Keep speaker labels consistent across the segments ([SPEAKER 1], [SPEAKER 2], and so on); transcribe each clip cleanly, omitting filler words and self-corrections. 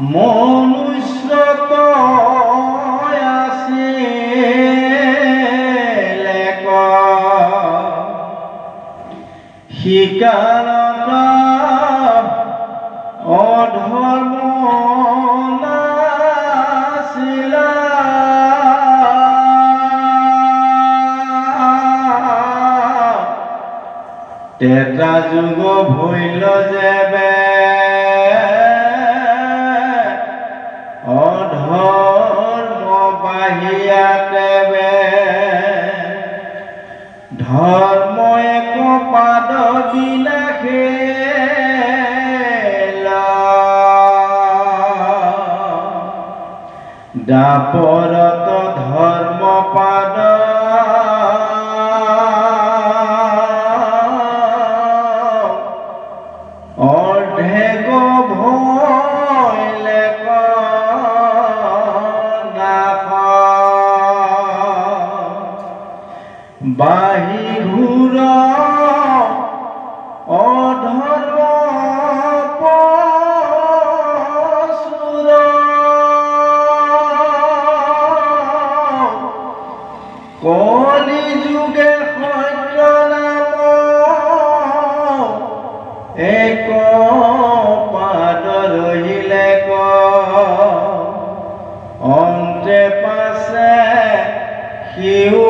[SPEAKER 1] মনুষ্যত আছিলে শিকাৰত অধৰ্ম নাছিলা তেতা যুগ ভৈল যেবে অধৰ্ম বাহিয়াতে ধৰ্ম এক পাদ বিনাশে দাপৰত ধৰ্ম পাদ অৰ্ধে ভৈলে বাহি ঘূৰ অধৰ্ম পশুৰ কলি যুগে সত্য নাম এক পাদ ৰহিলে অন্তে পাছে সিও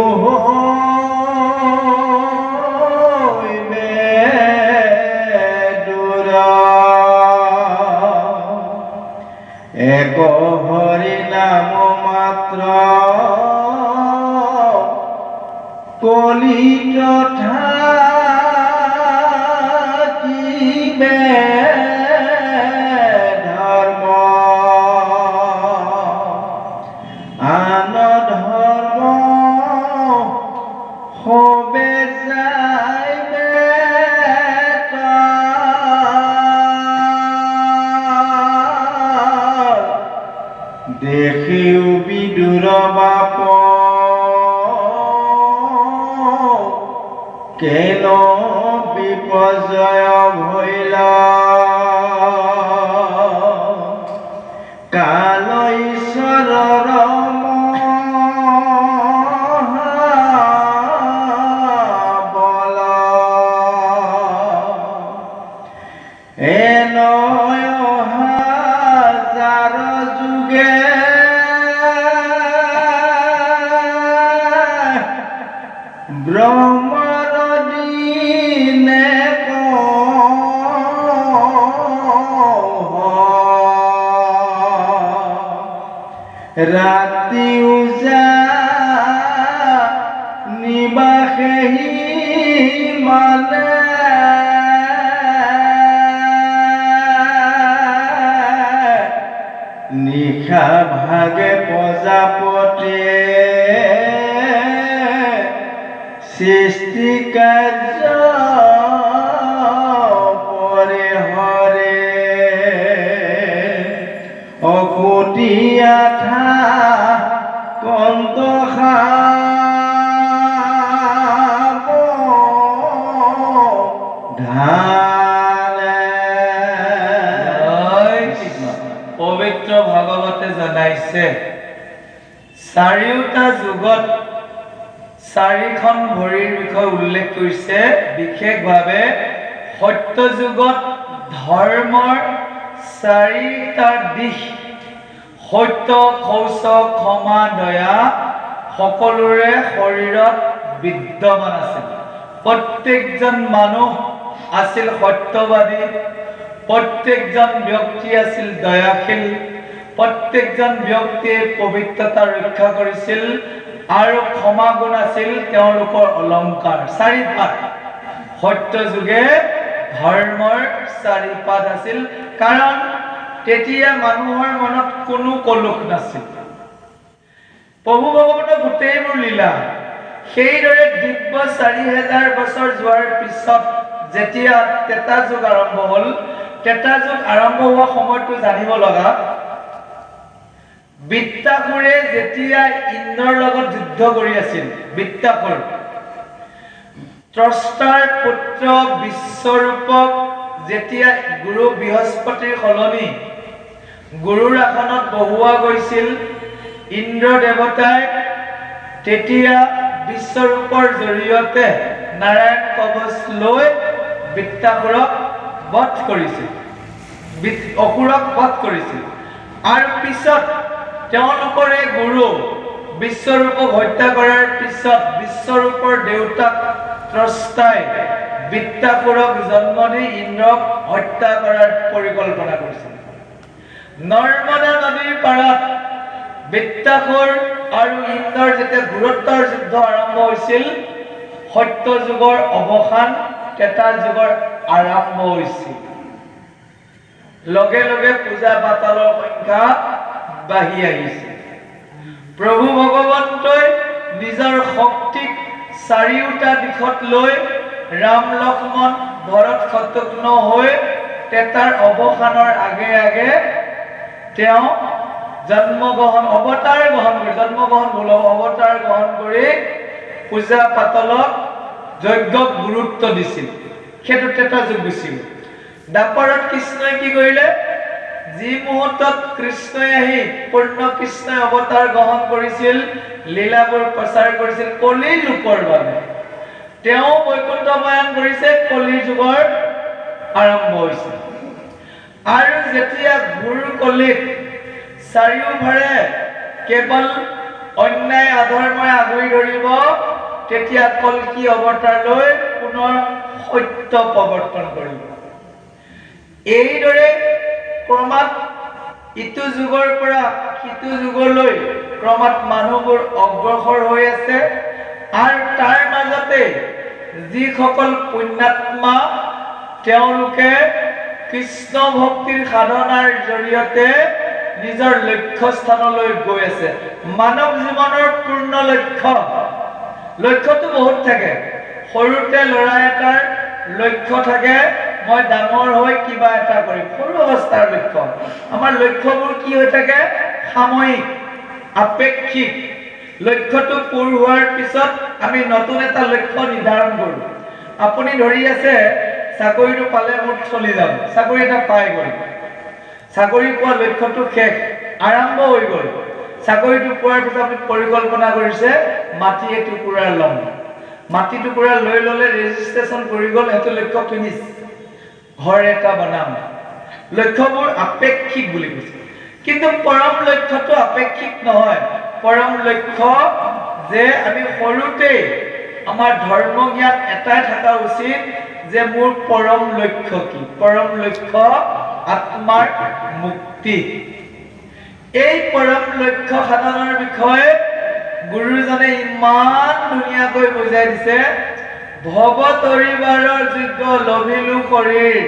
[SPEAKER 1] এক হৰি নাম মাত্ৰ কলিত থাকিবে ধৰ্ম আন ধৰ্ম হবে যাইবে দেখিও বিদুৰ বাপ কেন বিপৰ্যয় ভৈল কাল ঈশ্বৰৰ বল এনয় হাজাৰ যুগে ব্ৰহ্মৰ দিনে ৰাতি উজা নিবাসেহি মানে নিশা ভাগে প্ৰজাপতিয়ে সৃষ্টি কাৰ্য পৰে হৰে অকুটি আঠা কন্ত খাব ধানে
[SPEAKER 2] পবিত্ৰ ভাগৱতে জনাইছে চাৰিওটা যুগত চাৰিখন ভৰিৰ বিষয়ে উল্লেখ কৰিছে বিশেষভাৱে সত্য যুগত ধৰ্মৰ চাৰিটা দিশ সত্য শৌচ ক্ষমা দয়া সকলোৰে শৰীৰত বিদ্যমান আছিল প্ৰত্যেকজন মানুহ আছিল সত্যবাদী প্ৰত্যেকজন ব্যক্তি আছিল দয়াশীল প্ৰত্যেকজন ব্যক্তিয়ে পবিত্ৰতা ৰক্ষা কৰিছিল আৰু ক্ষমা গুণ আছিল তেওঁলোকৰ অলংকাৰ চাৰিপাত সত্য যুগে ধৰ্মৰ চাৰিপাত আছিল কাৰণ তেতিয়া মানুহৰ মনত কোনো কলুষ নাছিল প্ৰভু ভগৱানৰ গোটেইবোৰ লীলা সেইদৰে দিব্য ৪০০০ বছৰ যোৱাৰ পিছত যেতিয়া তেতা যুগ আৰম্ভ হ'ল তেতা যুগ আৰম্ভ হোৱা সময়টো জানিব লগা বিত্তাসুৰে যেতিয়া ইন্দ্ৰৰ লগত যুদ্ধ কৰি আছিল বিত্তাসুৰ ত্ৰষ্টাৰ পুত্ৰ বিশ্বৰূপক যেতিয়া গুৰু বৃহস্পতিৰ সলনি গুৰুৰ আসনত বহোৱা গৈছিল। ইন্দ্ৰ দেৱতাই তেতিয়া বিশ্বৰূপৰ জৰিয়তে নাৰায়ণ কবচ লৈ বৃত্তাসুৰক বধ কৰিছিল, অসুৰক বধ কৰিছিল। আৰু পিছত তেওঁলোকৰে গুৰু বিশ্বৰূপক হত্যা কৰাৰ পিছত বিশ্বৰূপৰ দেউতাক ত্ৰষ্টাই বৃত্তাসুৰক জন্ম দি ইন্দ্ৰক হত্যা কৰাৰ পৰিকল্পনা কৰিছিল। নৰ্মদা নদীৰ পাৰত বৃত্তাসুৰ আৰু ইন্দ্ৰৰ যেতিয়া গুৰুত্বৰ যুদ্ধ আৰম্ভ হৈছিল, সত্য যুগৰ অৱসান, ত্ৰেতা যুগৰ আৰম্ভ হৈছিল। লগে লগে পূজা পাতলৰ সংখ্যা বাঢ়ি আহিছে। প্ৰভু ভগৱন্তই নিজৰ শক্তিক চাৰিওটা দিশত লৈ ৰাম লক্ষ্মণ ভৰত শত্ৰুঘ্ন হৈ ত্ৰেতাৰ অৱসানৰ আগে আগে তেওঁ অৱতাৰ গ্ৰহণ কৰি পূজা পাতলক যজ্ঞক গুৰুত্ব দিছিল। সেইটো ত্ৰেতা যুগ গুছিল। দ্বাপৰত কৃষ্ণই কি কৰিলে? যি মুহূৰ্তত কৃষ্ণই আহি পূৰ্ণ কৃষ্ণই অৱতাৰ গ্ৰহণ কৰিছিল, লীলাবোৰ প্ৰচাৰ কৰিছিল কলিৰ লোকৰ বাবে, তেওঁ বৈকুণ্ঠ বয়ন কৰিছে, কলিৰ যুগৰ আৰম্ভ হৈছিল। আৰু যেতিয়া ঘূৰ কলিত চাৰিওফালে কেৱল অন্যায় অধৰ্মই আগুৰি ধৰিব, তেতিয়া কল্কি অৱতাৰ লৈ পুনৰ সত্য প্ৰৱৰ্তন কৰিব। এইদৰে ক্ৰমাৎ ইটো যুগৰ পৰা সিটো যুগলৈ ক্ৰমাৎ মানুহবোৰ অগ্ৰসৰ হৈ আছে। আৰু তাৰ মাজতে যিসকল পুণ্যাত্মা তেওঁলোকে কৃষ্ণ ভক্তিৰ সাধনাৰ জৰিয়তে নিজৰ লক্ষ্য স্থানলৈ গৈ আছে। মানৱ জীৱনৰ পূৰ্ণ লক্ষ্যটো বহুত থাকে। সৰুতে ল'ৰা এটাৰ লক্ষ্য থাকে, মই ডাঙৰ হৈ কিবা এটা কৰিম, সৰু অৱস্থাৰ লক্ষ্য। আমাৰ লক্ষ্যবোৰ কি হৈ থাকে? সাময়িক, আপেক্ষিক। লক্ষ্যটো পূৰ হোৱাৰ পিছত আমি নতুন এটা লক্ষ্য নিৰ্ধাৰণ কৰোঁ। আপুনি ধৰি আছে চাকৰিটো পালে মোৰ চলি যাম, চাকৰি এটা পাই গ'ল, চাকৰি পোৱা লক্ষ্যটো শেষ, আৰম্ভ হৈ গ'ল। চাকৰিটো পোৱাৰ পিছত আপুনি পৰিকল্পনা কৰিছে মাটি এটুকুৰা ল'ম, মাটি টুকুৰা লৈ ল'লে ৰেজিষ্ট্ৰেশ্যন কৰি গ'ল, সেইটো লক্ষ্য ফিনিছ, ঘৰ এটা বনাম। লক্ষ্যবোৰ আপেক্ষিক বুলি কৈছে। কিন্তু পৰম লক্ষ্যটো আপেক্ষিক নহয়। পৰম লক্ষ্য যে আমি সৰুতেই আমাৰ ধৰ্ম জ্ঞান এটাই থকা উচিত যে মোৰ পৰম লক্ষ্য কি? পৰম লক্ষ্য আত্মাৰ মুক্তি। এই পৰম লক্ষ্য সাধনৰ বিষয়ে গুৰুজনে ইমান ধুনীয়াকৈ বুজাই দিছে। ভৱ তৰিবাৰৰ যোগ্য লভিলো শৰীৰ,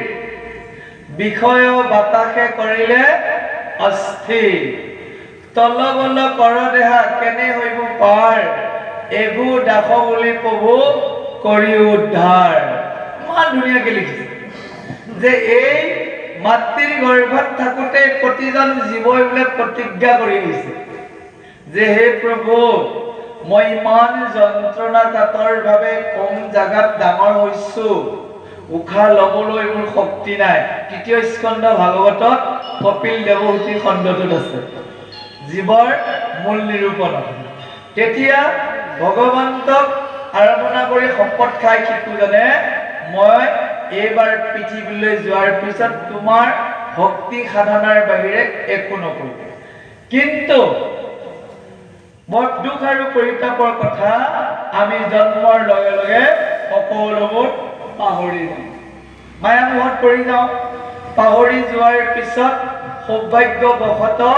[SPEAKER 2] বিষয় বাতাসে কৰিলে অস্থিৰ, তলবল কৰ দেহা কেনে হইব পাৰ, এভু দাস বুলি প্ৰভু কৰি উদ্ধাৰ। ইমান ধুনীয়াকে লিখিছে যে এই মাতৃৰ গৰ্ভত থাকোঁতে প্ৰতিজন জীৱই বোলে প্ৰতিজ্ঞা কৰি গৈছে যে হে প্ৰভু, মই ইমান যন্ত্ৰণাকাতৰ ভাৱে কম জাগাত ডাঙৰ হৈছো, উশাহ ল'বলৈ মোৰ শক্তি নাই। তৃতীয় স্কন্ধ ভাগৱতত কপিল দেৱহূতি খণ্ডটোত আছে জীৱৰ মূল নিৰূপণত। তেতিয়া ভগৱন্তক আৰাধনা কৰি শপত খাই শিশুজনে, মই এইবাৰ পৃথিৱীলৈ যোৱাৰ পিছত তোমাৰ ভক্তি সাধনাৰ বাহিৰে একো নকৰোঁ। কিন্তু বৰ দুখ আৰু পৰিতাপৰ কথা, আমি জন্মৰ লগে লগে সকলোবোৰ পাহৰি যাওঁ, মায়ামোহত পৰি যাওঁ। পাহৰি যোৱাৰ পিছত সৌভাগ্যবশতঃ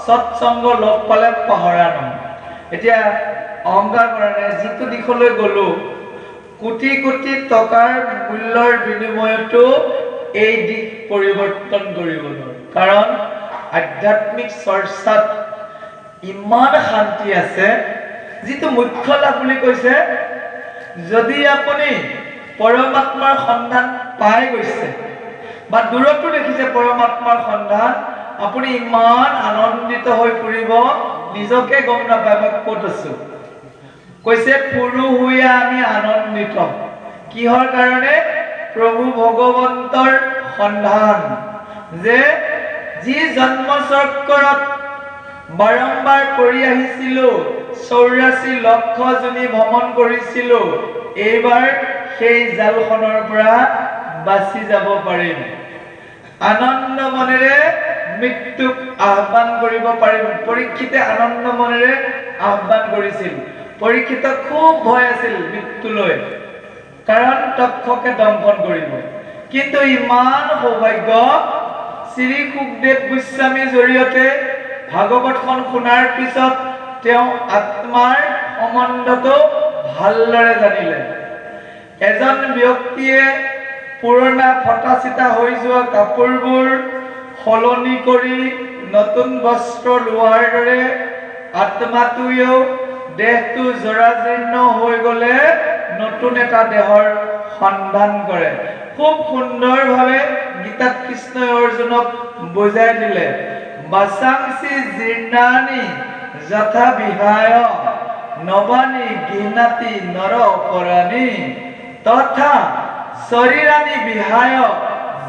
[SPEAKER 2] সৎসংগ লগ পালে পাহৰা নহয়। এতিয়া অহংকাৰ কৰা নাই, যিটো দিশলৈ গ'লো কোটি কোটি টকাৰ মূল্যৰ বিনিময়তো এই দিশ পৰিৱৰ্তন কৰিব নোৱাৰো। কাৰণ আধ্যাত্মিক চৰ্চাত ইমান শান্তি আছে, যিটো মুখ্য লাভ বুলি কৈছে। যদি আপুনি পৰমাত্মাৰ সন্ধান পাই গৈছে বা দূৰতো দেখিছে পৰমাত্মাৰ সন্ধান, আপুনি ইমান আনন্দিত হৈ পৰিব, নিজকে গম নাপায় মই ক'ত আছো। কৈছে পুৰু হৈয়া আমি আনন্দিত। কিহৰ কাৰণে? প্ৰভু ভগৱন্তৰ সন্ধান। যে যি জন্ম চক্ৰত বাৰম্বাৰ পৰি আহিছিলোঁ, 84 লক্ষ জনী ভ্ৰমণ কৰিছিলোঁ, এইবাৰ সেই জালখনৰ পৰা বাচি যাব পাৰিম। আনন্দ মনেৰে মৃত্যুক আহ্বান কৰিব পাৰিম। পৰীক্ষিতে আনন্দ মনেৰে আহ্বান কৰিছিল। পৰীক্ষিত খুব ভয় আছিল মৃত্যুলৈ, কাৰণ তক্ষকে দংশন কৰিব। কিন্তু ইমান সৌভাগ্য, শ্ৰী সুখদেৱ গোস্বামীৰ জৰিয়তে ভাগৱতখন শুনাৰ পিছত তেওঁ আত্মাৰ সম্বন্ধটো ভালদৰে জানিলে। এজন ব্যক্তিয়ে পুৰণা ফটা চিটা হৈ যোৱা কাপোৰবোৰ সলনি কৰি নতুন বস্ত্ৰ লোৱাৰ দৰে আত্মাটোৱেও দেহটো জৰাজীৰ্ণ হৈ গ'লে নতুন এটা দেহৰ সন্ধান কৰে। খুব সুন্দৰভাৱে গীতাত কৃষ্ণই অৰ্জুনক বুজাই দিলে। বাসাংসি জীৰ্ণানি যথা বিহায় নবানি গৃহ্ণাতি নৰ অপৰাণি তথা শৰীৰানি বিহায়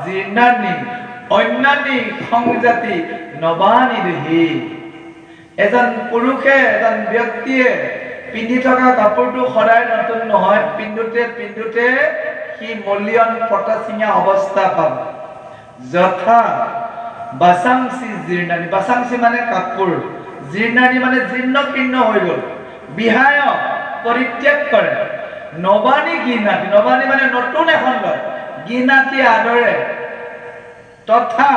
[SPEAKER 2] জীৰ্ণানি অন্যানি সংজাতি নবানি দেহি। এজন পুৰুষে, এজন ব্যক্তিয়ে পিন্ধি থকা কাপোৰটো সদায় নতুন নহয়, পিন্ধোতে সি মলিয়ন ফটা চিঙা অৱস্থা পাব। যথা বাসাংসি জীৰ্ণানি, বাসাংসি মানে কাপোৰ, জীৰ্ণানি মানে জীৰ্ণ কীৰ্ণ হৈ গ'ল, বিহায় পৰিত্যাগ কৰে, নবানি গৃহ্ণাতি, নবানি মানে নতুন এখন লয়, গৃহ্ণাতি আদৰে, তথা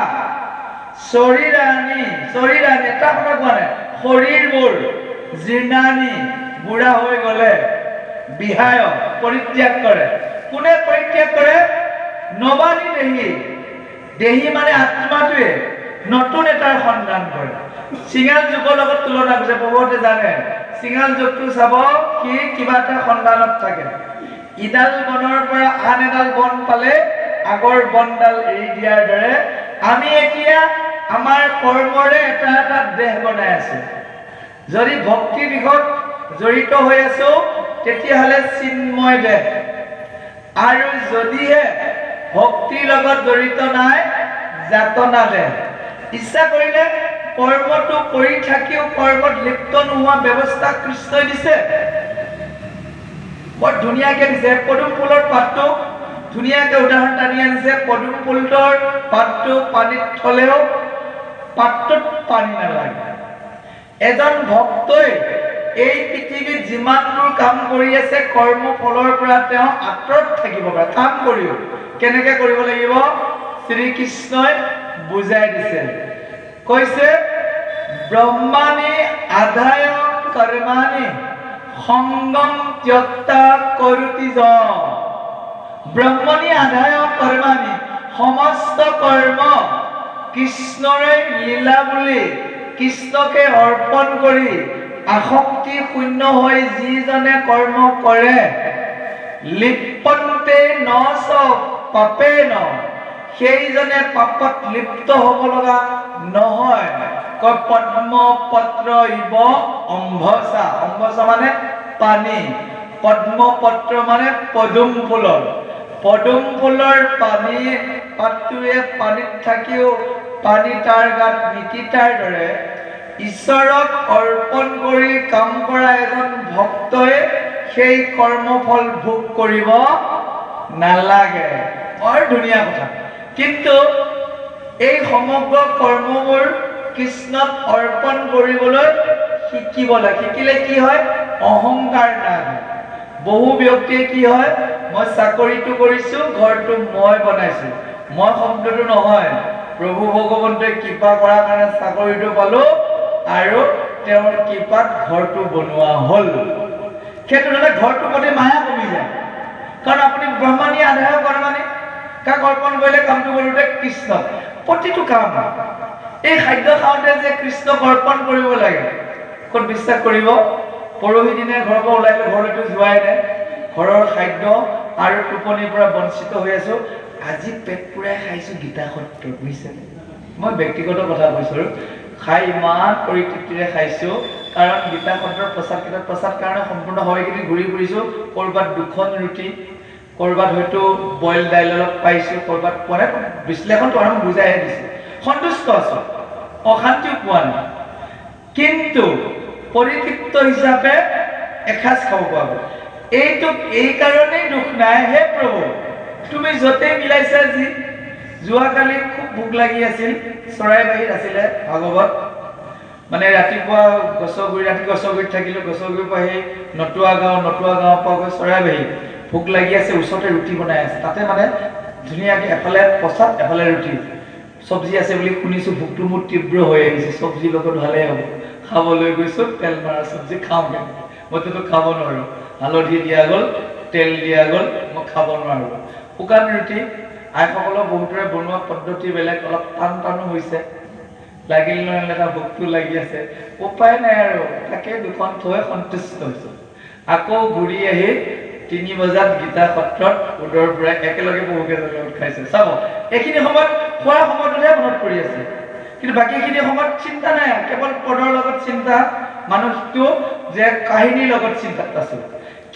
[SPEAKER 2] শৰীৰানি, শৰীৰানি এটা কথা কোৱা নাই, শৰীৰবোৰ জীৰ্ণানি বুঢ়া হৈ গ'লে বিহায় পৰিত্যাগ কৰে। কোনে পৰিত্যাগ কৰে? নবানি দেহি, দেহি মানে আত্মাটোৱে নতুন এটাৰ সন্ধান কৰে। চিঙাল যুগৰ লগত তুলনা কৰিছে, বহুতে জানে চিঙাল যুগটো চাব সি কিবা এটা সন্ধানত থাকে। ইডাল বনৰ পৰা আন এডাল বন পালে আগৰ বনডাল এৰি দিয়াৰ দৰে আমি এতিয়া আমাৰ কৰ্মৰে এটা এটা দেহ বনাই আছো। যদি ভক্তি দিশত জড়িত হৈ আছো তেতিয়াহ'লে চিন্ময় দেহ, আৰু যদিহে ভক্তিৰ লগত জড়িত নাই যাতনা দেহ। ইচ্ছা কৰিলে কৰ্মটো কৰি থাকিও কৰ্মত লিপ্ত নোহোৱা ব্যৱস্থা কৃষ্ণই দিছে, বৰ ধুনীয়াকে দিছে। পদুম ফুলৰ পাতটো ধুনীয়াকে উদাহৰণ টানি আনিছে। পদুম ফুলৰ পাতটো পানীত থলেও পাতটোত পানী নালাগে। এজন ভক্তই এই পৃথিৱীত যিমানবোৰ কাম কৰি আছে কৰ্ম ফলৰ পৰা তেওঁ আঁতৰত থাকিব পাৰে। কাম কৰিও কেনেকে কৰিব লাগিব শ্ৰীকৃষ্ণই বুজাই দিছে। কৈছে ব্ৰহ্মাণি আধায় কৰ্মাণি সংগম ত্যক্তা কৰোতি য। ব্ৰহ্মণি আধায় কৰ্মাণি, সমস্ত কৰ্ম কৃষ্ণৰে লীলা বুলি কৃষ্ণকে অৰ্পণ কৰি আসক্তি শূন্য হৈ যিজনে কৰ্ম কৰে লিপ্পন্তে ন চ পাপে ন, সেইজনে পাপত লিপ্ত হ'ব লগা নহয়। কয় পদ্ম পত্ৰ ইব অম্ভসা, অম্ভসা মানে পানী, পদ্ম পত্ৰ মানে পদুম ফুলৰ, পদুম ফুলৰ পানী পাতটোৱে পানীত থাকিও পানী তাৰ গাত নিতিতাৰ দৰে ঈশ্বৰক অৰ্পণ কৰি কাম কৰা এজন ভক্তই সেই কৰ্মফল ভোগ কৰিব নালাগে। বৰ ধুনীয়া কথা। কিন্তু এই সমগ্ৰ কৰ্মবোৰ কৃষ্ণক অৰ্পণ কৰিবলৈ শিকিব লাগে। শিকিলে কি হয়? অহংকাৰ নাহে। বহু ব্যক্তিয়ে কি হয়, মই চাকৰিটো কৰিছো, ঘৰটো মই বনাইছো, মই শব্দটো নহয়, প্ৰভু ভগৱন্তই কৃপা কৰাৰ কাৰণে চাকৰিটো পালো আৰু তেওঁৰ কৃপাত ঘৰটো বনোৱা হ'ল। সেইটো হ'লে ঘৰটোৰ প্ৰতি মায়া কমি যায়। কাৰণ আপুনি ব্ৰহ্মাণী আধায় কৰ্মাণি, কাক অৰ্পণ কৰিলে? কামটো কৰোঁতে কৃষ্ণক। প্ৰতিটো কাম, এই খাদ্য খাওঁতে যে কৃষ্ণক অৰ্পণ কৰিব লাগে। ক'ত বিশ্বাস কৰিব? পৰহি দিনে ঘৰৰ পৰা ওলাই ঘৰলৈতো যোৱাই নাই, ঘৰৰ খাদ্য আৰু টোপনিৰ পৰা বঞ্চিত হৈ আছো। আজি পেট পুৰাই খাইছো গীতা সত্ৰ, বুজিছে? মই ব্যক্তিগত কথা কৈছো, খাই ইমান পৰিতৃপ্তিৰে খাইছো, কাৰণ গীতা সত্ৰৰ প্ৰসাদ কাৰণে সম্পূৰ্ণ সময়খিনি ঘূৰি ফুৰিছো। ক'ৰবাত 2খন ৰুটি, ক'ৰবাত হয়তো বইল দাইল অলপ পাইছো, ক'ৰবাত পোৱা নাই। বিশ্লেষণটো আৰু বুজাইহে দিছো। সন্তুষ্ট আছো, অশান্তিও পোৱা নাই, কিন্তু পৰিতৃপ্ত হিচাপে এসাঁজ খাব পৰা গ'ল। এইটোক এই কাৰণেই দুখ নাই, হে প্ৰভু তুমি য'তেই মিলাইছা। যি যোৱাকালি খুব ভোক লাগি আছিল, চৰাইবাহীত আছিলে ভাগৱত, মানে ৰাতিপুৱা ৰাতি গছগুৰিত থাকিলোঁ, গছগুৰিৰ পৰা সেই নটুৱা গাঁৱৰ পৰা গৈ চৰাইবাহী, ভোক লাগি আছে, ওচৰতে ৰুটি বনাই আছে, তাতে মানে ধুনীয়াকৈ এফালে প্ৰসাদ এফালে ৰুটি, চব্জি আছে বুলি শুনিছোঁ, ভোকটো মোৰ তীব্ৰ হৈ আহিছে, চব্জিৰ লগত ভালেই হ'ব, খাবলৈ গৈছোঁ, তেল মাৰা চব্জি খাওঁ কেনেকৈ, মইতো খাব নোৱাৰোঁ, হালধি দিয়া গ'ল, তেল দিয়া গ'ল, মই খাব নোৱাৰোঁ। শুকান ৰুটি, আইসকলৰ বহুতৰে বনোৱা পদ্ধতি বেলেগ, অলপ টানো হৈছে, লাগিল নহ'লে এটা ভোকটো লাগি আছে, উপায় নাই আৰু তাকে দুখন থৈ সন্তুষ্ট হৈছোঁ। আকৌ ঘূৰি আহি 3 বজাত গীতা সত্ৰত উদৰ পৰা একেলগে বহুকেইজনৰ লগত খাইছে। চাব, এইখিনি সময়ত খোৱাৰ সময়টোহে মনত পৰি আছে, কিন্তু বাকীখিনি সময়ত চিন্তা নাই, কেৱল পদৰ লগত চিন্তা, মানুহটো যে কাহিনীৰ লগত চিন্তাত আছে।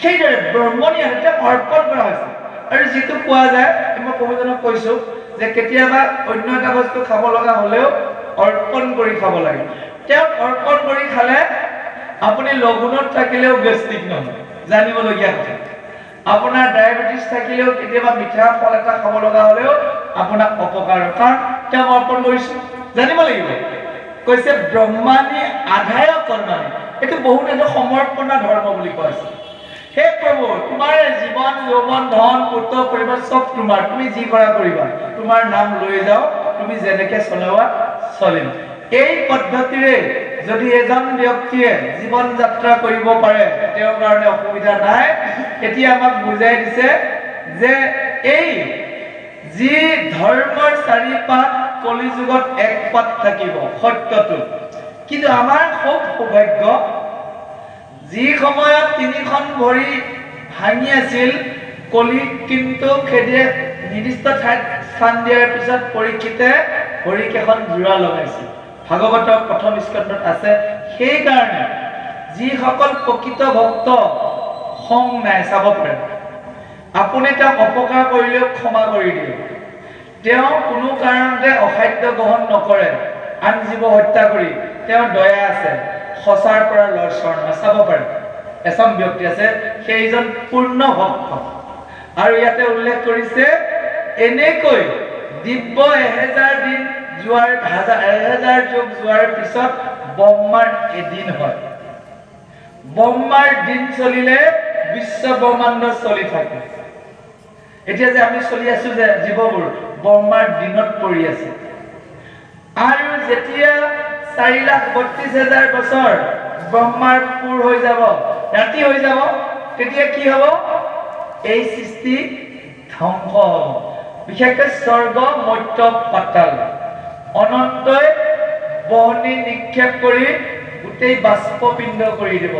[SPEAKER 2] সেইদৰে ব্ৰহ্মণী হাতে অৰ্পণ কৰা হৈছে। আৰু যিটো কোৱা যায়, মই বহুজনক কৈছোঁ যে কেতিয়াবা অন্য এটা বস্তু খাব লগা হ'লেও অৰ্পণ কৰি খাব লাগে। তেওঁক অৰ্পণ কৰি খালে আপুনি লঘোণত থাকিলেও গেষ্ট্ৰিক নহয়, জানিবলগীয়া কথা। আপোনাৰ ডায়েবেটিছ থাকিলেও কেতিয়াবা মিঠা ফল এটা খাব লগা হ'লেও আপোনাক অপকাৰ, কাৰণ তেওঁক অৰ্পণ কৰিছোঁ, জানিব লাগিব। কৈছে ব্ৰহ্মাণী আধায় কৰ্মাণী, এইটো বহুত এটা সমৰ্পণা ধৰ্ম বুলি কোৱা হৈছে। হে প্ৰভু তোমাৰ জীৱন, যৌৱন, ধন, পুত্ৰ, পৰিবাৰ চব তোমাৰ, তুমি যি কৰা কৰিবা, তোমাৰ নাম লৈ যাওঁ, তুমি যেনেকৈ চলোৱা চলিম। এই পদ্ধতিৰে যদি এজন ব্যক্তিয়ে জীৱন যাত্ৰা কৰিব পাৰে, তেওঁৰ কাৰণে অসুবিধা নাই। এতিয়া আমাক বুজাই দিছে যে এই যি ধৰ্মৰ 4 পাত কলিযুগত 1 পাত থাকিব, সত্যটো। কিন্তু আমাৰ খুব সৌভাগ্য, যি সময়ত 3খন ভৰি ভাঙি আছিল, কলি কিন্তু খেদে নিৰ্দিষ্ট ঠাইত স্থান দিয়াৰ পিছত পৰীক্ষিতে ভৰিকেইখন জোৰা লগাইছিল। ভাগৱতৰ 1ম স্কন্ধত আছে। সেইকাৰণে যিসকল প্ৰকৃত ভক্ত খং নাই, চাব পাৰে, আপুনি তেওঁক অপকাৰ কৰিলেও ক্ষমা কৰি দিয়ে, তেওঁ কোনো কাৰণতে অখাদ্য গ্ৰহণ নকৰে, আন জীৱ হত্যা কৰি তেওঁৰ দয়া আছে, সঁচাৰ পৰা লৰচৰ নহয়। চাব পাৰে, এচাম ব্যক্তি আছে, সেইজন পূৰ্ণ ভক্ত। আৰু ইয়াতে উল্লেখ কৰিছে, এনেকৈ দিব্য 1000 দিন যোৱাৰ 1000 যুগ যোৱাৰ পিছত ব্ৰহ্মাৰ এদিন হয়। ব্ৰহ্মাৰ দিন চলিলে বিশ্ব ব্ৰহ্মাণ্ড চলি থাকে। এতিয়া যে আমি চলি আছো যে জীৱবোৰ, ব্ৰহ্মাৰ দিনত পৰি আছে। আৰু যেতিয়া 4,32,000 বছৰ ব্ৰহ্মাৰ পুৰ হৈ যাব, ৰাতি হৈ যাব, তেতিয়া কি হ'ব? এই সৃষ্টি ধ্বংস হ'ব। বিশেষকৈ স্বৰ্গ, মৰ্ত্য, পাতাল অনন্তই বহনি নিক্ষেপ কৰি গোটেই বাষ্পপিণ্ড কৰি দিব।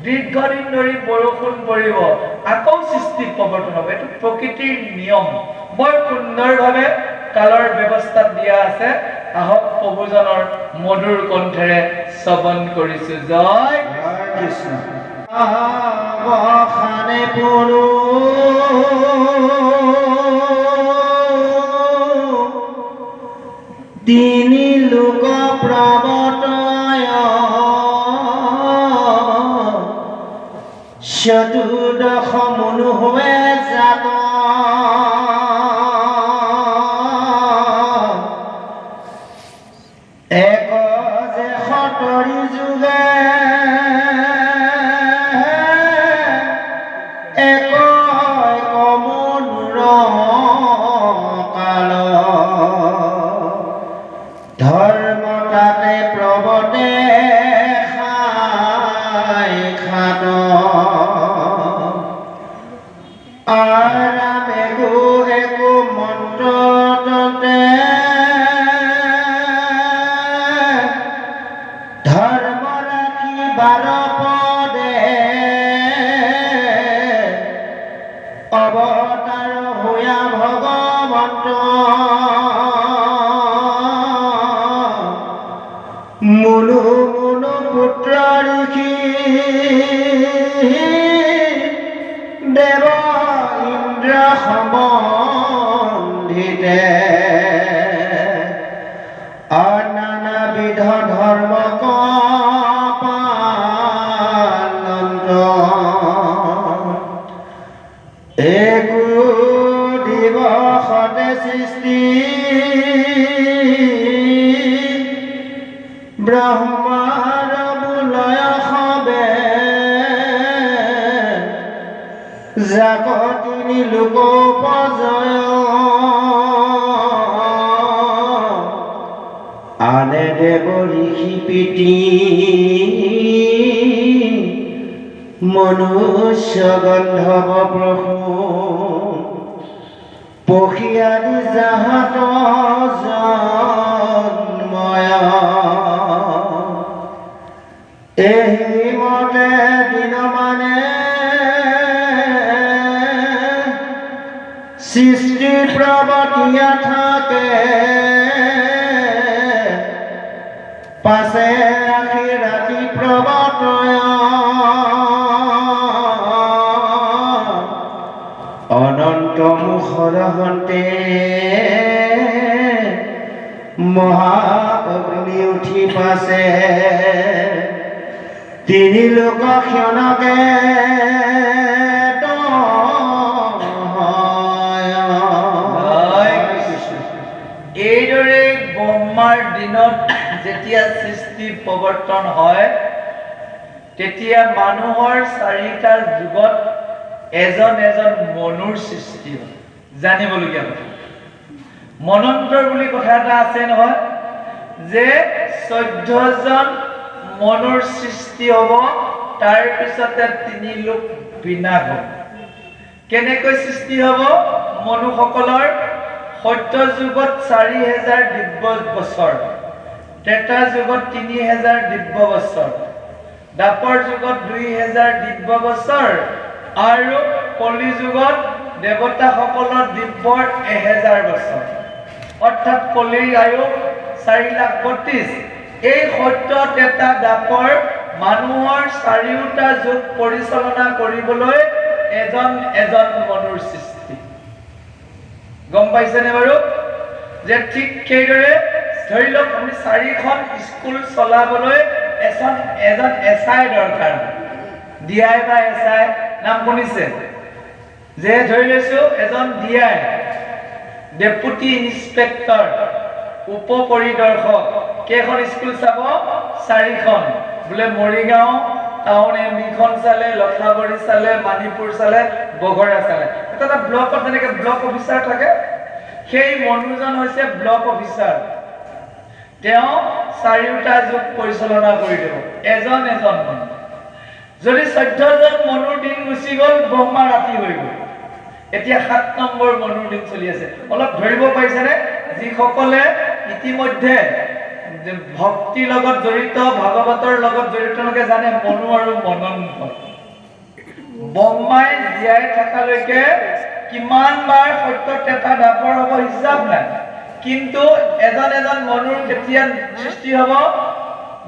[SPEAKER 2] দীৰ্ঘদিন ধৰি বৰষুণ পৰিব, আকৌ সৃষ্টি প্ৰৱৰ্তন হ'ব। এইটো প্ৰকৃতিৰ নিয়ম, বৰ সুন্দৰভাৱে কালৰ ব্যৱস্থাত দিয়া আছে। আহক প্ৰভুজনৰ মধুৰ কণ্ঠেৰে শ্ৰৱণ কৰিছোঁ। জয়
[SPEAKER 1] কৃষ্ণ। তিনি লোক প্ৰৱৰ্তয় চতুৰ্দশ মনুহে জাত এক যে সতৰি যুগে এক মনুৰ কাল ধৰ্ম তাতে প্ৰৱৰ্তে খাত আৰামে গো একো মন্ত্ৰতে ধৰ্ম ৰাখি 12 পদে অৱতাৰ হোৱা ভগৱন্ত মুনু মুনু পুত্ৰ ঋষি দেৱ ইন্দ্ৰ সম্বন্ধিতে বিধ ধৰ্ম কপালন্ত একো দিৱসতে সৃষ্টি ব্ৰহ্মাৰ বুলয় সবে জাগতিনি লোকোপজয় আনে দেৱ ঋষি পিতৃ মনুষ্য গন্ধৰ্ব প্ৰভু পখিয়াদি জাহাত জন্ময় এই মতে দিন মানে সৃষ্টি প্ৰৱৰ্তিয়া থাকে পাছে ৰাখি ৰাতি প্ৰৱৰ্তয় অনন্ত মুখৰহন্তে মহা অগ্নি উঠি পাছে তিনি লোক ক্ষণকে
[SPEAKER 2] এইদৰে ব্ৰহ্মাৰ দিনত যেতিয়া সৃষ্টি প্ৰৱৰ্তন হয় তেতিয়া মানুহৰ চাৰিটাৰ যুগত এজন এজন মনুৰ সৃষ্টি হয় জানিবলগীয়া কথা মনন্তৰ বুলি কথা এটা আছে নহয় যে 14জন মনুৰ সৃষ্টি হ'ব তাৰ পিছতে তিনি লোক বিনাশ হ'ব কেনেকৈ সৃষ্টি হ'ব মনুসকলৰ সত্য যুগত 4000 দিব্য বছৰ ত্ৰেতা যুগত 3000 দিব্য বছৰ দাপৰ যুগত 2000 দিব্য বছৰ আৰু কলি যুগত দেৱতাসকলৰ দিব্যৰ 1000 বছৰ অৰ্থাৎ কলিৰ আয়ু 4,32,000 এই সত্য ত্ৰেতা দাপৰ মানুহৰ চাৰিওটা যুগ পৰিচালনা কৰিবলৈ এজন এজন মনুৰ সৃষ্টি গম পাইছেনে বাৰু যে ঠিক সেইদৰে ধৰি লওক আমি 4খন স্কুল চলাবলৈ এজন এছআই দৰকাৰ ডিআই বা এছআই নাম শুনিছে যে ধৰি লৈছো এজন ডিআই ডেপুটি ইন্সপেক্টৰ উপ পৰিদৰ্শক কেইখন স্কুল চাব 4খন বোলে মৰিগাঁও টাউন এমবিখন চালে লখাগুৰি চালে মানিপুৰ চালে বগৰা চালে এটা ব্লকত যেনেকৈ ব্লক অফিচাৰ থাকে সেই মনুজন হৈছে ব্লক অফিচাৰ তেওঁ চাৰিওটা যুগ পৰিচালনা কৰি দিব এজন এজন মনু যদি 14জন মনুৰ দিন গুচি গ'ল ব্ৰহ্মা ৰাতি হৈ গ'ল এতিয়া 7 নম্বৰ মনুৰ দিন চলি আছে অলপ ধৰিব পাৰিছেনে যিসকলে ইতিমধ্যে ভক্তিৰ লগত জড়িত ভাগৱতৰ লগত জড়িত লোকে জানে মনু আৰু মনন্ত ব্ৰহ্মাই জীয়াই থকালৈকে কিমান বাৰ সত্য ত্ৰেতা দাপৰ হ'ব হিচাপ নাই কিন্তু এজন এজন মনুৰ কেতিয়া সৃষ্টি হ'ব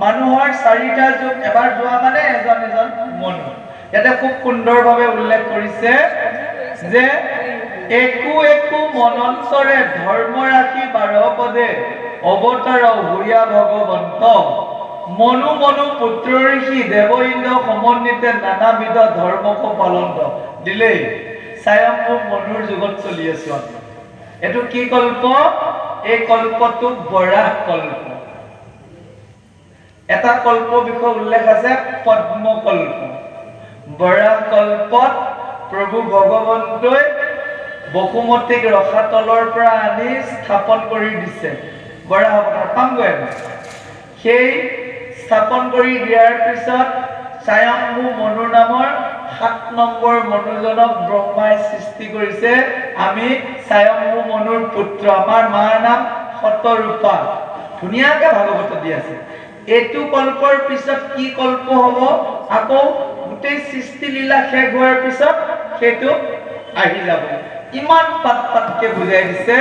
[SPEAKER 2] মানুহৰ 4টা যুগ এবাৰ যোৱা মানে এজন এজন মনু ইয়াতে খুব সুন্দৰভাৱে উল্লেখ কৰিছে যে একো একো মনন্তৰে ধৰ্ম ৰাখি 12 পদে অৱতাৰ হুয়া ভগৱন্ত মনু মনু পুত্ৰ ঋষি দেৱ ইন্দ্ৰ সমন্বিতে নানাবিধ ধৰ্মক পালন্ত দিলেই স্বয়ম্ভু মনুৰ যুগত চলি আছো এটো কি কল্প এই কল্পটো বৰাহ কল্প এটা কল্প বিষয় উল্লেখ আছে পদ্ম কল্প বৰাহ কল্পত প্ৰভু ভগৱন্তই বসুমতীক ৰসাতলৰ পৰা আনি স্থাপন কৰি দিছে বৰাহ অৱতাৰ পামগৈ সেই স্থাপন কৰি দিয়াৰ পিছত স্বয়ম্ভু মনুৰ নামৰ 7 নম্বৰ মনুজনক ব্ৰহ্মাই সৃষ্টি কৰিছে আমি স্বয়ম্ভু মনুৰ পুত্ৰ আমাৰ মাৰ নাম শতৰূপা ধুনীয়াকে ভাগৱত দি আছে এইটো কল্পৰ পিছত কি কল্প হ'ব আকৌ গোটেই সৃষ্টি লীলা শেষ হোৱাৰ পিছত সেইটো আহি যাব ইমান পাতকে বুজাই দিছে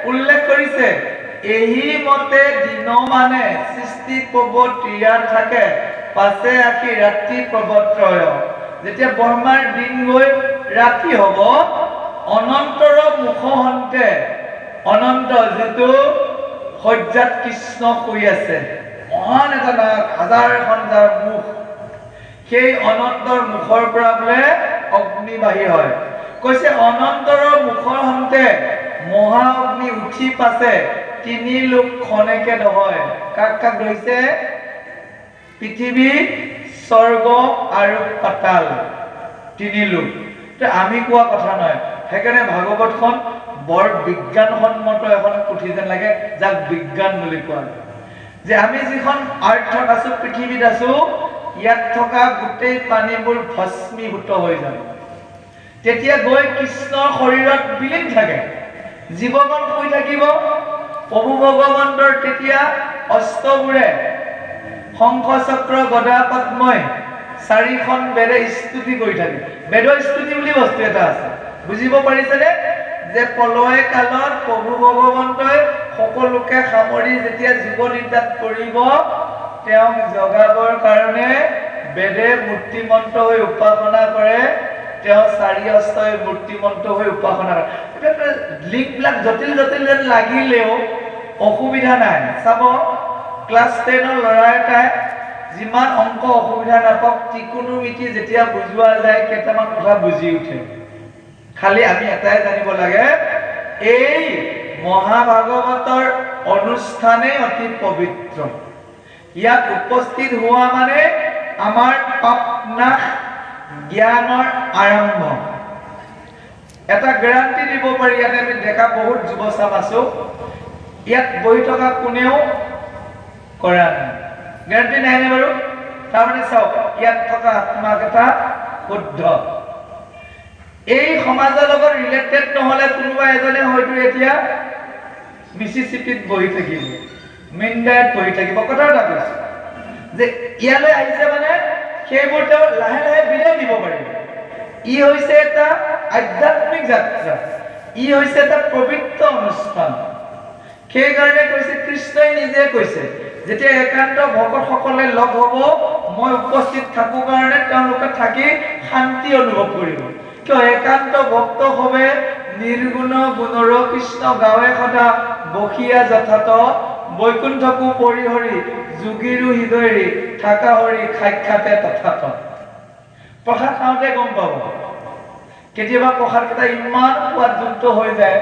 [SPEAKER 2] উল্লেখ কৰিছে এহি মতে দিন মানে সৃষ্টি প্ৰৱৰ্তিয়া থাকে পাছে আকি ৰাতি প্ৰৱৰ্তয় যেতিয়া ব্ৰহ্মাৰ দিন গৈ ৰাতি হ'ব অনন্তৰ মুখহন্তে অনন্ত যেটো শয্যাত কৃষ্ণ শুই আছে মহান এটা নাক, হাজাৰ এখন যাৰ মুখ, সেই অনন্তৰ মুখৰ পৰা বোলে অগ্নি বাহিৰ হয়। কৈছে অনন্তৰ মুখৰ সন্তে মহা অগ্নি উঠি পাছে 3 লোক খনেকে নহয়। কাক কাক ধৰিছে? পৃথিৱী, স্বৰ্গ আৰু পাতাল, 3 লোক। আমি কোৱা কথা নহয়। সেইকাৰণে ভাগৱতখন বৰ বিজ্ঞানসন্মত এখন পুথি যেন লাগে, যাক বিজ্ঞান বুলি কোৱা হয়। যে আমি যিখন আৰ্থত আছো, পৃথিৱীত আছো, ইয়াত থকা গোটেই পানীবোৰ ভস্মীভূত হৈ যাব। তেতিয়া গৈ কৃষ্ণৰ শৰীৰত বিলীন থাকে, জীৱগণ শুই থাকিব। প্ৰভু ভগৱন্তৰ তেতিয়া অস্ত্ৰবোৰে শংখ চক্ৰ গদা পদ্মই 4খন বেদে স্তুতি কৰি থাকে। বেদৰ স্তুতি বুলি বস্তু এটা আছে, বুজিব পাৰিছেনে? যে প্ৰলয় কালত প্ৰভু ভগৱন্তই সকলোকে সামৰি যেতিয়া জীৱ নিদ্ৰাত পৰিব, তেওঁক জগাবৰ কাৰণে বেদে মূৰ্তিমন্ত হৈ উপাসনা কৰে। তেওঁ 4 অস্ত্ৰই মূৰ্তিমন্ত হৈ উপাসনা কৰে। এতিয়া লিংকবিলাক জটিল জটিল যেন লাগিলেও অসুবিধা নাই। চাব, ক্লাছ 10ৰ ল'ৰা এটাই যিমান অংক অসুবিধা নাপাওক, ত্ৰিকোণমিতি যেতিয়া বুজোৱা যায় কেইটামান কথা বুজি উঠে। খালি আমি এটাই জানিব লাগে, এই মহাভাগৱতৰ অনুষ্ঠানেই অতি পবিত্ৰ। ইয়াত উপস্থিত হোৱা মানে আমাৰ পাপ নাশ, জ্ঞানৰ আৰম্ভ। এটা গ্যাৰান্টি দিব পাৰি, ইয়াতে আমি দেখা বহুত যুৱচাম আছো, ইয়াত বহি থকা কোনেও কৰা নাই। গ্যাৰান্টি নাইনে বাৰু? তাৰমানে চাওক, ইয়াত থকা আত্মাকেইটা শুদ্ধ। এই সমাজৰ লগত ৰিলেটেড নহলে কোনোবা এজনে হয়তো এতিয়া মিচিচিপিত বহি থাকিব, মিণ্ডাত বহি থাকিব। কথা এটা কৈছো যে ইয়ালৈ আহিছে মানে সেইবোৰ তেওঁ লাহে লাহে বিলাই দিব পাৰিব। ই হৈছে এটা আধ্যাত্মিক যাত্ৰা, ই হৈছে এটা পবিত্ৰ অনুষ্ঠান। সেইকাৰণে কৈছে, কৃষ্ণই নিজে কৈছে, যেতিয়া একান্ত ভকতসকলে লগ হ'ব, মই উপস্থিত থাকো কাৰণে তেওঁলোকে থাকি শান্তি অনুভৱ কৰিব। কিয়? একান্ত ভক্ত হবে নিৰ্গুণ গুণৰ কৃষ্ণ গাৱে সদা বসিয়া যথাত বৈকুণ্ঠকো পৰিহৰি যোগীৰো হৃদয়ৰি থাকা হৰি সাক্ষাতে তথাত। প্ৰসাদ খাওঁতে গম পাব। কেতিয়াবা প্ৰসাদকেইটা ইমান সোৱাদযুক্ত হৈ যায়।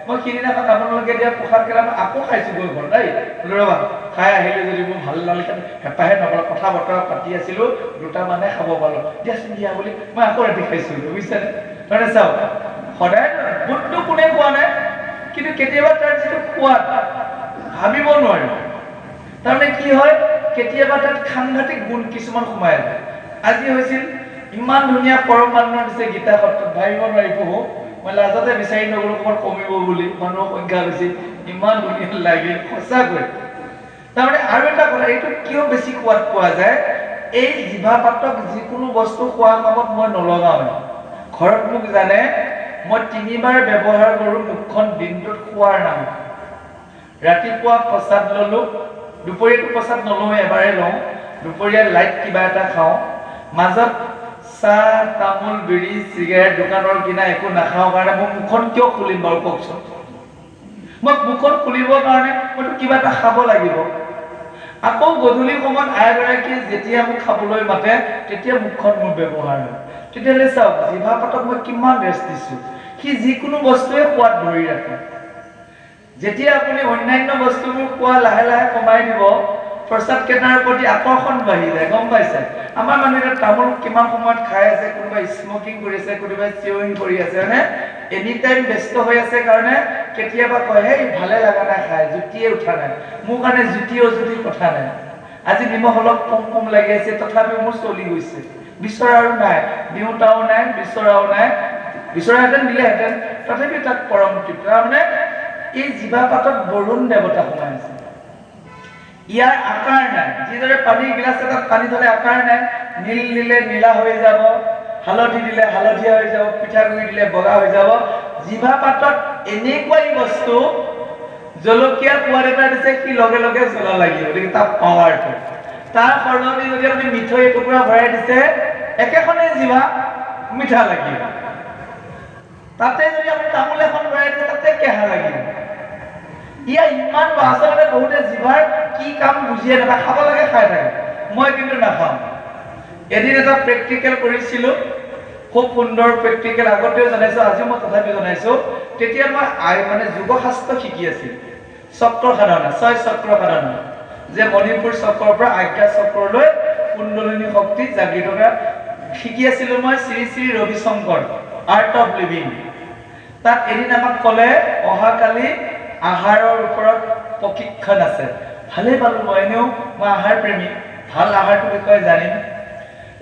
[SPEAKER 2] মই সিদিনাখন আপোনালোকে দিয়া প্ৰসাদকেইটা মই আকৌ খাইছো গৈ ঘৰ দেই। ৰ'বা, খাই আহিলো যদি মোৰ ভাল নালাগে, হেঁপাহে নকৰা, কথা বতৰা পাতি আছিলো, 2টা মানে খাব পালো, দিয়াচোন দিয়া বুলি মই আকৌ ৰাতি খাইছো, বুজিছেনে? তাৰমানে চাওক, সদায় বুটটো কোনে খোৱা নাই, কিন্তু কেতিয়াবা তাৰ যিটো সোৱাদ ভাবিব নোৱাৰি। তাৰমানে কি হয়, কেতিয়াবা তাত সাংঘাতিক গুণ কিছুমান সোমাই যায়। আজি হৈছিল ইমান ধুনীয়া পৰম মানুহ দিছে গীতা সত্ৰত, ভাবিব নোৱাৰি প্ৰভু। মই লাজতে বিচাৰি নগলো ক'ৰবাত কমিব বুলি, মানুহৰ সংখ্যা বেছি, ইমান ধুনীয়া লাগিল সঁচাকৈ। তাৰমানে আৰু এটা কথা, এইটো কিয় বেছি সোৱাদ পোৱা যায়, এই জিভা পাতক যিকোনো বস্তু খোৱা কামত মই নলগাওঁ। ঘৰত মোক জানে, মই 3 বাৰ ব্যৱহাৰ কৰোঁ মুখখন দিনটোত খোৱাৰ নাম। ৰাতিপুৱা প্ৰসাদ ললো, দুপৰীয়াটো প্ৰসাদ নলওঁ, এবাৰে লওঁ। দুপৰীয়া লাইট কিবা এটা খাওঁ, মাজত চাহ, তামোল, বিড়ি, চিগাৰেট দোকানৰ কিনা একো নাখাওঁ কাৰণে মই মুখখন কিয় খুলিম বাৰু কওকচোন? মই মুখখন খুলিবৰ কাৰণে মইতো কিবা এটা খাব লাগিব। আকৌ গধূলি সময়ত আইগৰাকীয়ে যেতিয়া মোক খাবলৈ মাতে, তেতিয়া মুখখন মোৰ ব্যৱহাৰ হয়। তেতিয়াহ'লে চাওক, জিভা পাতক মই কিমান ৰেষ্ট দিছো। সি যিকোনো বস্তুৱে সোৱাদ ধৰি ৰাখে। যেতিয়া আপুনি অন্যান্য বস্তুবোৰ খোৱা লাহে লাহে কমাই দিব, প্ৰসাদ কেইটাৰ প্ৰতি আকৰ্ষণ বাঢ়ি যায়। গম পাইছে? আমাৰ মানুহে তামোল কিমান সময়ত খাই আছে, কোনোবাই স্মকিং কৰি আছে, কোনোবাই চিয়ৰিং কৰি আছে, হয়নে? এনি টাইম ব্যস্ত হৈ আছে কাৰণে কেতিয়াবা কয়, হেই ভালে লগা নাই খাই, জুতিয়ে উঠা নাই। মোৰ কাৰণে জুতি অজুতিৰ কথা নাই। আজি নিমখ অলপ কম কম লাগি আছে, তথাপিও মোৰ চলি গৈছে। বিচৰাও নাই, দিওঁতাও নাই, বিচৰাও নাই। বিচৰাহেঁতেন দিলেহেঁতেন, তথাপিও তাক পৰম তৃপ্তি। তাৰমানে এই জিভা পাতত বৰুণ দেৱতা সোমাই আছে। ইয়াৰ আকাৰ নাই। যিদৰে পানীৰ গিলাচ এটাত পানী থলে আকাৰ নাই, নীল দিলে নীলা হৈ যাব, হালধি দিলে হালধীয়া হৈ যাব, পিঠাগুড়ি দিলে বগা হৈ যাব। জিভা পাতত এনেকুৱাই বস্তু, জলকীয়া সোৱাদ এটা দিছে, সি লগে লগে জ্বলা লাগিব, গতিকে তাৰ পাৱাৰটো। তাৰ সলনি যদি আপুনি মিঠৈ এটুকুৰা ভৰাই দিছে, একেখনে জিভা মিঠা লাগিব। তাতে যদি আপুনি তামোল এখন ভৰাই দিছে, তাতে কেঁহা লাগিব। ইয়া ইমান আচলতে বহুতে জিভাৰ কি কাম বুজিয়ে নাপায়, খাব লাগে খাই থাকে, মই কিন্তু নাখাওঁ। এদিন এটা প্ৰেক্টিকেল কৰিছিলোঁ, খুব সুন্দৰ প্ৰেক্টিকেল, আগতেও জনাইছোঁ, আজিও মই তথাপি জনাইছোঁ। তেতিয়া মই মানে যোগশাস্ত্ৰ শিকি আছিলোঁ, চক্ৰ সাধনা, 6 চক্ৰ সাধনা, যে মণিপুৰ চক্ৰৰ পৰা আজ্ঞা চক্ৰলৈ কুণ্ডলিনী শক্তি জাগি থকা শিকি আছিলোঁ মই Shri Shri Ravishankar, art of living. তাত এদিন আমাক ক'লে অহাকালি আহাৰৰ ওপৰত প্ৰশিক্ষণ আছে। ভালেই পালোঁ, মই এনেও মই আহাৰ প্ৰেমী, ভাল আহাৰটোৰ বিষয়ে জানিম।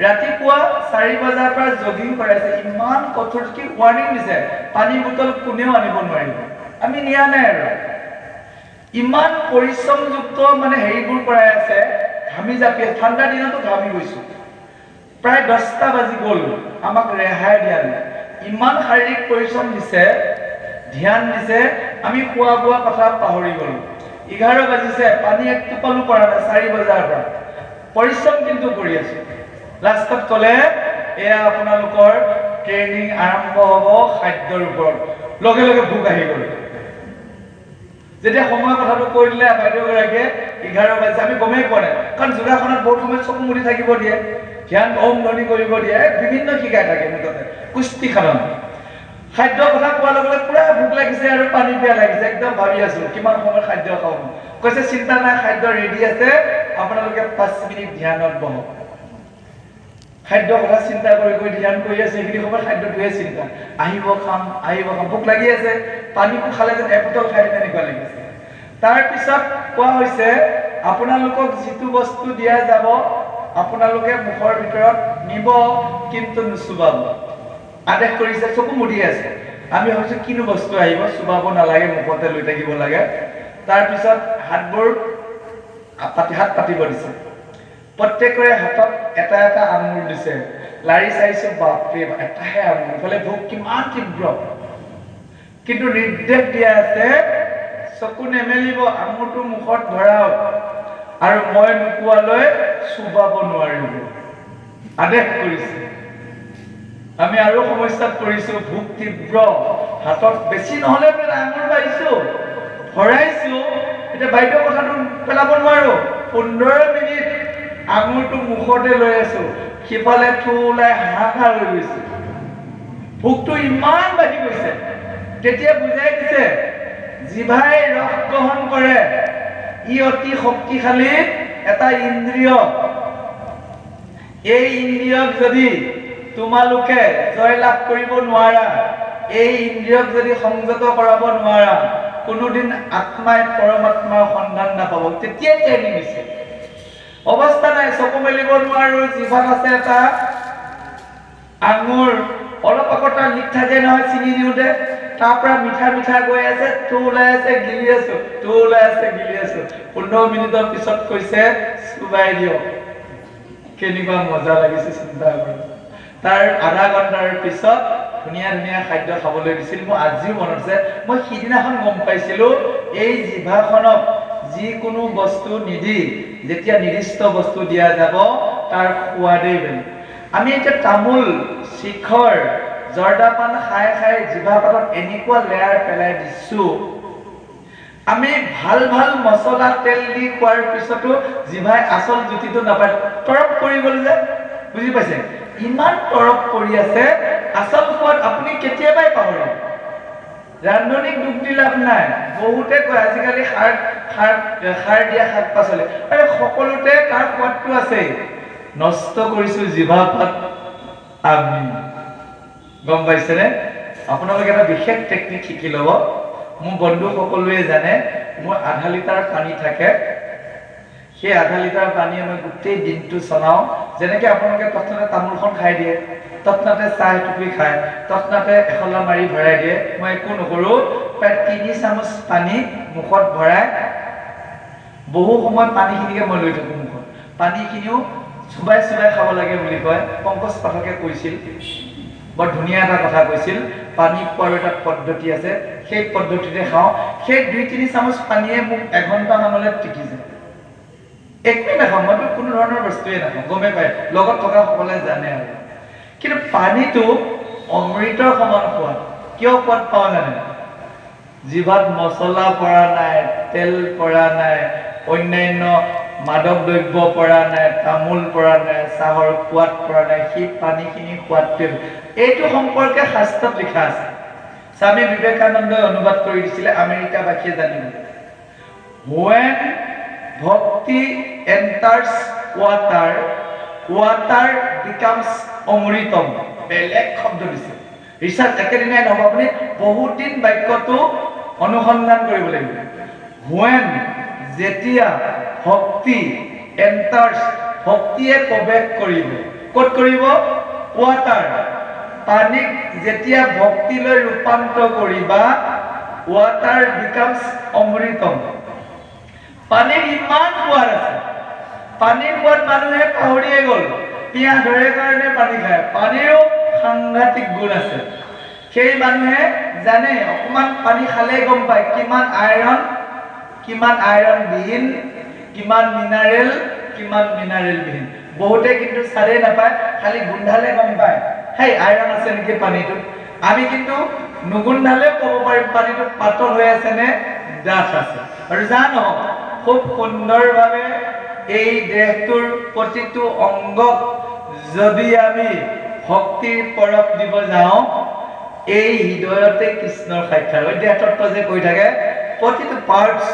[SPEAKER 2] ৰাতিপুৱা 4 বজাৰ পৰা জগিং কৰাইছে, ইমান কঠোৰ কি ৱাৰ্ণিং দিছে, পানী বটল কোনেও আনিব নোৱাৰিব, আমি নিয়া নাই আৰু ইমান পৰিশ্ৰমযুক্ত মানে হেৰিবোৰ কৰাই আছে, ঘামি জাপি, ঠাণ্ডা দিনতো ঘামি গৈছোঁ। প্ৰায় 10টা বাজি গ'ল, আমাক ৰেহাই দিয়া নাই, ইমান শাৰীৰিক পৰিশ্ৰম দিছে, ধ্যান দিছে, আমি খোৱা বোৱা কথা পাহৰি গ'লোঁ। 11 বাজিছে, পানী এক টোপালো পৰা নাই 4 বজাৰ পৰা, পৰিশ্ৰম কিন্তু কৰি আছোঁ। লাষ্টত ক'লে এয়া আপোনালোকৰ ট্ৰেইনিং আৰম্ভ হ'ব খাদ্যৰ ওপৰত, লগে লগে ভোক আহি গ'ল। যেতিয়া সময় কথাটো কৈ দিলে বাইদেউগৰাকীয়ে, 11 বাজিছে, আমি গমেই পোৱা নাই, কাৰণ যোগাসনত বহুত সময় চকু মুদি থাকিব দিয়ে, ধ্যান ওম ধ্বনি কৰিব দিয়ে, বিভিন্ন শিকাই থাকে মুঠতে কুস্তি সাধন। খাদ্য কথা কোৱাৰ লগে লগে পুৰা ভোক লাগিছে আৰু পানী পিয়া লাগিছে, একদম ভাবি আছোঁ কিমান সময়ত খাদ্য খাওঁ। কৈছে চিন্তা নাই, খাদ্য ৰেডি আছে, আপোনালোকে 5 মিনিট ধ্যানত বহক। খাদ্য কথা চিন্তা কৰি কৰি ধ্যান কৰি আছে, সেইখিনি সময়ত খাদ্যটোৱে চিন্তা, আহিব খাম, ভোক লাগি আছে, পানীটো খালে যেন 1 বটল খাই তেনেকুৱা লাগিছে। তাৰপিছত কোৱা হৈছে আপোনালোকক যিটো বস্তু দিয়া যাব আপোনালোকে মুখৰ ভিতৰত নিব, কিন্তু নুচুবাব, আদেশ কৰিছে। চকু মুদি আছে, আমি ভাবিছোঁ কিনো বস্তু আহিব, চুবাব নালাগে, মুখতে লৈ থাকিব লাগে। তাৰপিছত হাতবোৰ হাত পাতিব দিছে, প্ৰত্যেকৰে হাতত এটা এটা আঙুৰ দিছে। লাৰি চাইছোঁ, বাপৰে, এটাহে আঙুৰ, ইফালে ভোক কিমান তীব্ৰ, কিন্তু নিৰ্দেশ দিয়া আছে চকু নেমেলিব, আঙুৰটো মুখত ধৰাওক, আৰু মই নোকোৱালৈ চুবাব নোৱাৰিব, আদেশ কৰিছে। আমি আৰু সমস্যাত পৰিছোঁ, ভোক তীব্ৰ, হাতত বেছি নহ'লে আঙুৰ পাইছোঁ, ভৰাইছোঁ, এতিয়া বাইদেউ কথাটো পেলাব নোৱাৰোঁ, 15 মিনিট আঙুৰটো মুখতে লৈ আছোঁ, সিফালে থু ওলাই হাহাকাৰ হৈ গৈছে, ভোকটো ইমান বাঢ়ি গৈছে। তেতিয়া বুজাই দিছে জিভাই ৰস গ্ৰহণ কৰে, ই অতি শক্তিশালী এটা ইন্দ্ৰিয়, এই ইন্দ্ৰিয়ক যদি তোমালোকে জয়লাভ কৰিব নোৱাৰা, এই ইন্দ্ৰিয়ক যদি সংযত কৰাব নোৱাৰা, কোনোদিন আত্মাই পৰমাত্মাৰ সন্ধান নাপাব। তেতিয়াই ট্ৰেইনিং দিছে, অৱস্থা নাই, চকু মেলিব নোৱাৰো, জিভাত আছে এটা আঙুৰ, অলপ আগত তাৰ লিক থাকে নহয়, চিনি দিওঁতে তাৰ পৰা মিঠা মিঠা গৈ আছে, তো ওলাই আছে, গিলি আছো, তো ওলাই আছে, গিলি আছো। 15 মিনিটৰ পিছত কৈছে চুবাই দিয়ক, কেনেকুৱা মজা লাগিছে চিন্তা কৰি। তাৰ আধা ঘণ্টাৰ পিছত ধুনীয়া ধুনীয়া খাদ্য খাবলৈ দিছিল। মোৰ আজিও মনত আছে, মই সিদিনাখন গম পাইছিলোঁ এই জিভাখনক যিকোনো বস্তু নিদি যেতিয়া নিৰ্দিষ্ট বস্তু দিয়া যাব তাৰ সোৱাদেই বেলেগ। আমি এতিয়া তামোল, শিখৰ, জৰ্দাপান খাই খাই জিভা পাতত এনেকুৱা লেয়াৰ পেলাই দিছোঁ, আমি ভাল ভাল মছলা তেল দি খোৱাৰ পিছতো জিভাই আচল জুতিটো নাপায়, তৰপ কৰি গ'ল যে, বুজি পাইছে? ইমান তৰপ কৰি আছে, আচল সোৱাদ আপুনি কেতিয়াবাই পাহৰিব। ৰান্ধনিক দুখ দি লাভ নাই, বহুতে কয় আজিকালি সাৰ দিয়া শাক পাচলি, আৰে সকলোতে তাৰ সোৱাদটো আছে, নষ্ট কৰিছোঁ জিভা পাত আমি, গম পাইছেনে? আপোনালোকে এটা বিশেষ টেকনিক শিকি ল'ব। মোৰ বন্ধু সকলোৱে জানে মোৰ আধা লিটাৰ পানী থাকে, সেই আধা লিটাৰ পানী মই গোটেই দিনটো চলাওঁ। যেনেকে আপোনালোকে তৎক্ষণাতে তামোলখন খাই দিয়ে, তৎক্ষণাতে চাহ এটুকুৰি খায়, তৎক্ষণাতে এখলা মাৰি ভৰাই দিয়ে, মই একো নকৰোঁ। প্ৰায় 3 চামুচ পানী মুখত ভৰাই বহু সময় পানীখিনিকে মই লৈ থাকোঁ মুখত। পানীখিনিও চুবাই চুবাই খাব লাগে বুলি কয়, পংকজ পাঠকে কৈছিল, বৰ ধুনীয়া এটা কথা কৈছিল। পানী খোৱাৰ এটা পদ্ধতি আছে, সেই পদ্ধতিতে খাওঁ। সেই 2-3 চামুচ পানীয়ে মোক 1 ঘণ্টামানলৈ টিকি যায়, একোৱেই নাখাওঁ, মইতো কোনো ধৰণৰ বস্তুৱেই নাখাওঁ, গমেই পায়, লগত থকা সকলে জানে আৰু। কিন্তু পানীটো অমৃতৰ সমান সোৱাদ, কিয় সোৱাদ পাওঁ জানে? জিভাত মছলা পৰা নাই, তেল পৰা নাই, অন্যান্য মাদক দ্ৰব্য পৰা নাই, তামোল পৰা নাই, চাহৰ সোৱাদ পৰা নাই, সেই পানীখিনি সোৱাদটোৱে এইটো সম্পৰ্কে শাস্ত্ৰত লিখা আছে। স্বামী বিবেকানন্দই অনুবাদ কৰি দিছিলে, আমেৰিকাবাসীয়ে জানিব। When bhakti enters water, water becomes অমৃতম। বেলেগ শব্দ দিছে, ৰিচাৰ্চ একেদিনাই নহ'ব, আপুনি বহুত দিন বাক্যটো অনুসন্ধান কৰিব লাগিব। When যেতিয়া ভক্তি এণ্টাৰ্ছ, ভক্তিয়ে প্ৰৱেশ কৰিব, ক'ত কৰিব? ৱাটাৰ, পানীক যেতিয়া ভক্তিলৈ ৰূপান্তৰ কৰিবা, ৱাটাৰ বিকামছ অমৃতম। পানীৰ ইমান সোৱাদ আছে, পানীৰ সোৱাদ মানুহে পাহৰিয়ে গ'ল। পিয়াহ ধৰে কাৰণে পানী খায়, পানীৰো সাংঘাতিক গুণ আছে। সেই মানুহে জানে অকণমান পানী খালে গম পায় কিমান আইৰণ বিহীন, কিমান মিনাৰেল বিহীন। বহুতে কিন্তু চালেই নাপায়, খালি গোন্ধালে গম পায় সেই আইৰণ আছে নেকি পানীটোত। আমি কিন্তু নুগোন্ধালেও ক'ব পাৰিম পানীটোত পাতল হৈ আছে নে ডাঠ আছে। আৰু জানো খুব সুন্দৰভাৱে এই দেহটোৰ প্ৰতিটো অংগক যদি আমি ভক্তিৰ পৰশ দিব যাওঁ, এই হৃদয়তে কৃষ্ণৰ সাক্ষাৎ হয়। দেহতত্ব যে কৈ থাকে, প্ৰতিটো পাৰ্টছ,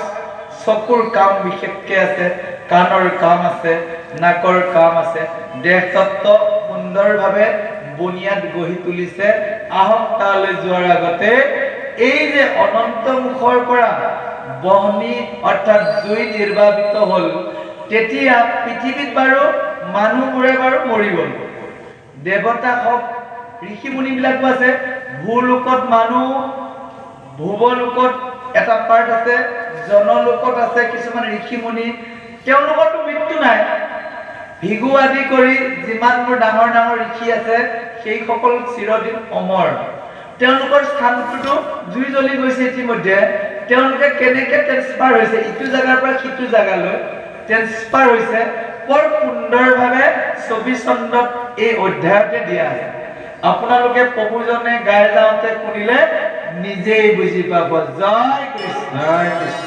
[SPEAKER 2] চকুৰ কাম বিশেষকৈ আছে, কাণৰ কাম আছে, নাকৰ কাম আছে। দেহতত্ব সুন্দৰভাৱে বুনিয়াদ গঢ়ি তুলিছে। আহক তালৈ যোৱাৰ আগতে এই যে অনন্ত মুখৰ পৰা বহনি অৰ্থাৎ জুই নিৰ্বাপিত হ'ল, তেতিয়া পৃথিৱীত বাৰু মানুহবোৰে বাৰু মৰি গ'ল। দেৱতা হওক, ঋষি মুনিবিলাকো আছে, ভূলোকত মানুহ, ভুৱলোকত এটা পাৰ্ট আছে, জনলোকত আছে কিছুমান ঋষি মুনি, তেওঁলোকৰতো মৃত্যু নাই। ভিগু আদি কৰি যিমানবোৰ ডাঙৰ ডাঙৰ ঋষি আছে, সেইসকল চিৰদিন অমৰ। তেওঁলোকৰ স্থানটোতো জুই জ্বলি গৈছে ইতিমধ্যে। তেওঁলোকে কেনেকৈ ট্ৰেন্সফাৰ হৈছে, ইটো জেগাৰ পৰা সিটো জেগালৈ ট্ৰেন্সফাৰ হৈছে, বৰ সুন্দৰভাৱে ছবি চন্দ্ৰত এই অধ্যায়তে দিয়া আছে। আপোনালোকে প্ৰভুজনে গাই যাওঁতে শুনিলে নিজেই বুজি পাব। জয় কৃষ্ণ, জয় কৃষ্ণ।